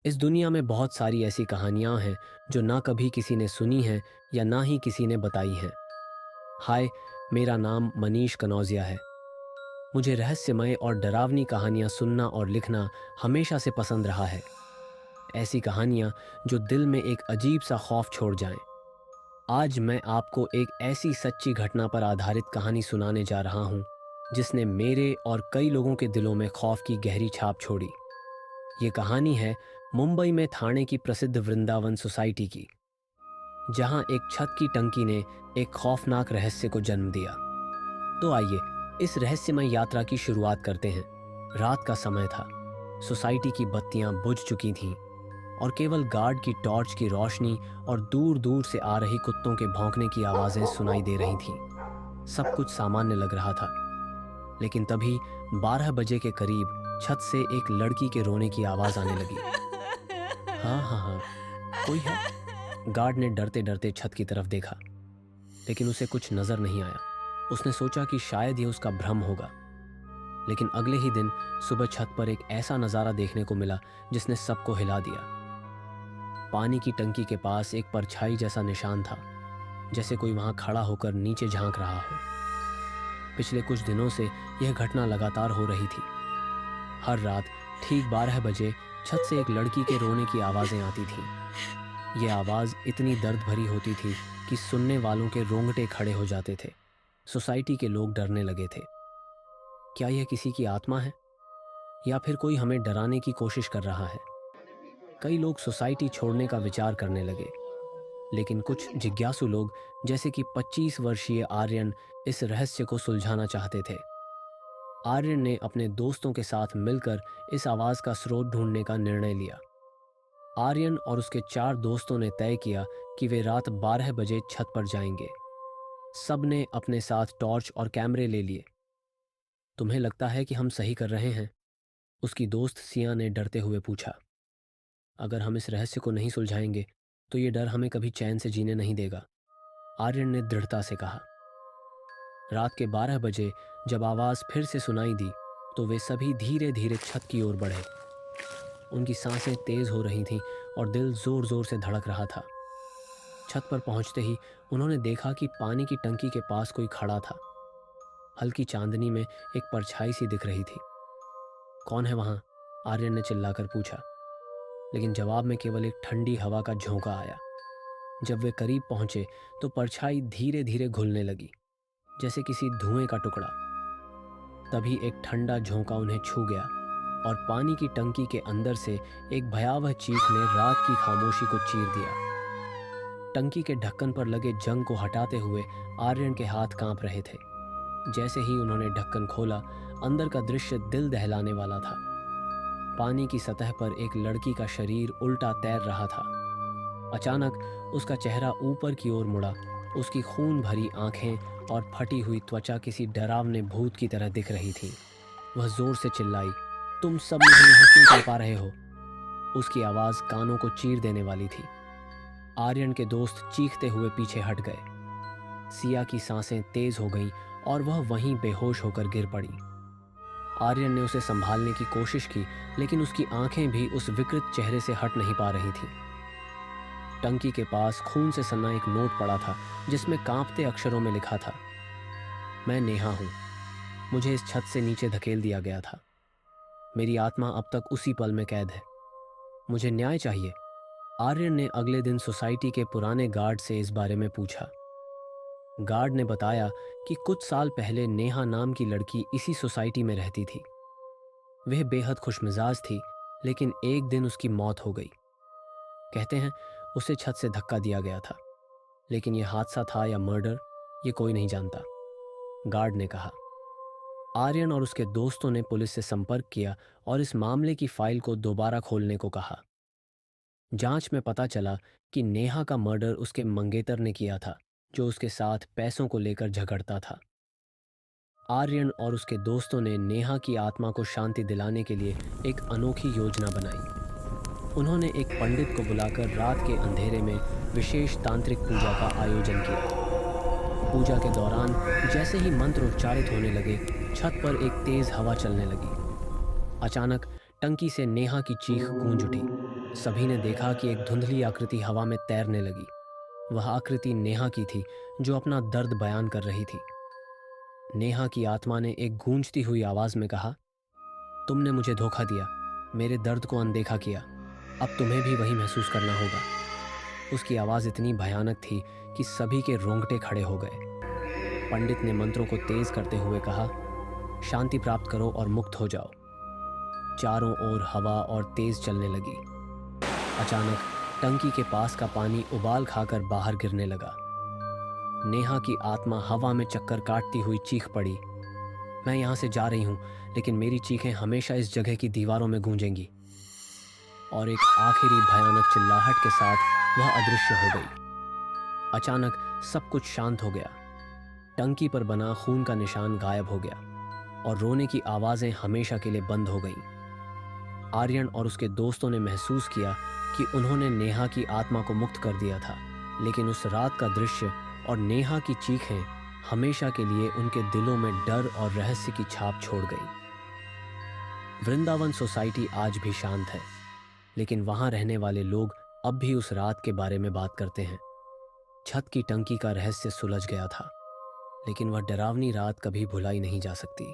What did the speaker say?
इस दुनिया में बहुत सारी ऐसी कहानियाँ हैं जो ना कभी किसी ने सुनी हैं या ना ही किसी ने बताई हैं। हाय, मेरा नाम मनीष कनौजिया है। मुझे रहस्यमय और डरावनी कहानियाँ सुनना और लिखना हमेशा से पसंद रहा है। ऐसी कहानियाँ जो दिल में एक अजीब सा खौफ छोड़ जाएं। आज मैं आपको एक ऐसी सच्ची घटना पर आधारित कहानी सुनाने जा रहा हूँ जिसने मेरे और कई लोगों के दिलों में खौफ की गहरी छाप छोड़ी। ये कहानी है मुंबई में थाने की प्रसिद्ध वृंदावन सोसाइटी की, जहां एक छत की टंकी ने एक खौफनाक रहस्य को जन्म दिया। तो आइए इस रहस्यमय यात्रा की शुरुआत करते हैं। रात का समय था। सोसाइटी की बत्तियां बुझ चुकी थीं और केवल गार्ड की टॉर्च की रोशनी और दूर दूर से आ रही कुत्तों के भौंकने की आवाज़ें सुनाई दे रही थीं। सब कुछ सामान्य लग रहा था, लेकिन तभी 12 बजे के करीब छत से एक लड़की के रोने की आवाज़ आने लगी। हाँ हाँ हाँ, कोई है? गार्ड ने डरते डरते छत की तरफ देखा, लेकिन उसे कुछ नजर नहीं आया। उसने सोचा कि शायद ये उसका भ्रम होगा। लेकिन अगले ही दिन सुबह छत पर एक ऐसा नज़ारा देखने को मिला जिसने सबको हिला दिया। पानी की टंकी के पास एक परछाई जैसा निशान था, जैसे कोई वहां खड़ा होकर नीचे झांक रहा हो। पिछले कुछ दिनों से यह घटना लगातार हो रही थी। हर रात ठीक 12 बजे छत से एक लड़की के रोने की आवाज़ें आती थीं। यह आवाज़ इतनी दर्द भरी होती थी कि सुनने वालों के रोंगटे खड़े हो जाते थे। सोसाइटी के लोग डरने लगे थे। क्या यह किसी की आत्मा है या फिर कोई हमें डराने की कोशिश कर रहा है? कई लोग सोसाइटी छोड़ने का विचार करने लगे, लेकिन कुछ जिज्ञासु लोग, जैसे कि 25 वर्षीय आर्यन, इस रहस्य को सुलझाना चाहते थे। आर्यन ने अपने दोस्तों के साथ मिलकर इस आवाज़ का स्रोत ढूंढने का निर्णय लिया। आर्यन और उसके 4 दोस्तों ने तय किया कि वे रात 12 बजे छत पर जाएंगे। सब ने अपने साथ टॉर्च और कैमरे ले लिए। तुम्हें लगता है कि हम सही कर रहे हैं? उसकी दोस्त सिया ने डरते हुए पूछा। अगर हम इस रहस्य को नहीं सुलझाएंगे तो ये डर हमें कभी चैन से जीने नहीं देगा, आर्यन ने दृढ़ता से कहा। रात के 12 बजे जब आवाज़ फिर से सुनाई दी तो वे सभी धीरे धीरे छत की ओर बढ़े। उनकी सांसें तेज हो रही थीं और दिल जोर जोर से धड़क रहा था। छत पर पहुंचते ही उन्होंने देखा कि पानी की टंकी के पास कोई खड़ा था। हल्की चांदनी में एक परछाई सी दिख रही थी। कौन है वहां? आर्यन ने चिल्लाकर पूछा, लेकिन जवाब में केवल एक ठंडी हवा का झोंका आया। जब वे करीब पहुंचे तो परछाई धीरे धीरे घुलने लगी, जैसे किसी धुएं का टुकड़ा। तभी एक ठंडा झोंका उन्हें छू गया और पानी की टंकी के अंदर से एक भयावह चीख ने रात की खामोशी को चीर दिया। टंकी के ढक्कन पर लगे जंग को हटाते हुए आर्यन के हाथ कांप रहे थे। जैसे ही उन्होंने ढक्कन खोला, अंदर का दृश्य दिल दहलाने वाला था। पानी की सतह पर एक लड़की का शरीर उल्टा तैर रहा था। अचानक उसका चेहरा ऊपर की ओर मुड़ा। उसकी खून भरी आंखें और फटी हुई त्वचा किसी डरावने भूत की तरह दिख रही थी। वह जोर से चिल्लाई, तुम सब मुझे यहाँ क्यों कर पा रहे हो? उसकी आवाज़ कानों को चीर देने वाली थी। आर्यन के दोस्त चीखते हुए पीछे हट गए। सिया की सांसें तेज हो गईं और वह वहीं बेहोश होकर गिर पड़ी। आर्यन ने उसे संभालने की कोशिश की, लेकिन उसकी आंखें भी उस विकृत चेहरे से हट नहीं पा रही थीं। टंकी के पास खून से सना एक नोट पड़ा था, जिसमें कांपते अक्षरों में लिखा था, मैं नेहा हूं। मुझे इस छत से नीचे धकेल दिया गया था। मेरी आत्मा अब तक उसी पल में कैद है। मुझे न्याय चाहिए। आर्यन ने अगले दिन सोसाइटी के पुराने गार्ड से इस बारे में पूछा। गार्ड ने बताया कि कुछ साल पहले नेहा नाम की लड़की इसी सोसाइटी में रहती थी। वह बेहद खुशमिजाज थी, लेकिन एक दिन उसकी मौत हो गई। कहते हैं उसे छत से धक्का दिया गया था, लेकिन यह हादसा था या मर्डर, ये कोई नहीं जानता, गार्ड ने कहा। आर्यन और उसके दोस्तों ने पुलिस से संपर्क किया और इस मामले की फाइल को दोबारा खोलने को कहा। जांच में पता चला कि नेहा का मर्डर उसके मंगेतर ने किया था, जो उसके साथ पैसों को लेकर झगड़ता था। आर्यन और उसके दोस्तों ने नेहा की आत्मा को शांति दिलाने के लिए एक अनोखी योजना बनाई। उन्होंने एक पंडित को बुलाकर रात के अंधेरे में विशेष तांत्रिक पूजा का आयोजन किया। पूजा के दौरान जैसे ही मंत्र उच्चारित होने लगे, छत पर एक तेज हवा चलने लगी। अचानक टंकी से नेहा की चीख गूंज उठी। सभी ने देखा कि एक धुंधली आकृति हवा में तैरने लगी। वह आकृति नेहा की थी, जो अपना दर्द बयान कर रही थी। नेहा की आत्मा ने एक गूंजती हुई आवाज में कहा, तुमने मुझे धोखा दिया, मेरे दर्द को अनदेखा किया। अब तुम्हें भी वही महसूस करना होगा। उसकी आवाज इतनी भयानक थी कि सभी के रोंगटे खड़े हो गए। पंडित ने मंत्रों को तेज करते हुए कहा, शांति प्राप्त करो और मुक्त हो जाओ। चारों ओर हवा और तेज चलने लगी। अचानक टंकी के पास का पानी उबाल खाकर बाहर गिरने लगा। नेहा की आत्मा हवा में चक्कर काटती हुई चीख पड़ी, मैं यहां से जा रही हूं, लेकिन मेरी चीखें हमेशा इस जगह की दीवारों में गूंजेंगी। और एक आखिरी भयानक चिल्लाहट के साथ वह अदृश्य हो गई। अचानक सब कुछ शांत हो गया। टंकी पर बना खून का निशान गायब हो गया और रोने की आवाजें हमेशा के लिए बंद हो गईं। आर्यन और उसके दोस्तों ने महसूस किया कि उन्होंने नेहा की आत्मा को मुक्त कर दिया था, लेकिन उस रात का दृश्य और नेहा की चीखें हमेशा के लिए उनके दिलों में डर और रहस्य की छाप छोड़ गई। वृंदावन सोसाइटी आज भी शांत है, लेकिन वहां रहने वाले लोग अब भी उस रात के बारे में बात करते हैं। छत की टंकी का रहस्य सुलझ गया था, लेकिन वह डरावनी रात कभी भुलाई नहीं जा सकती।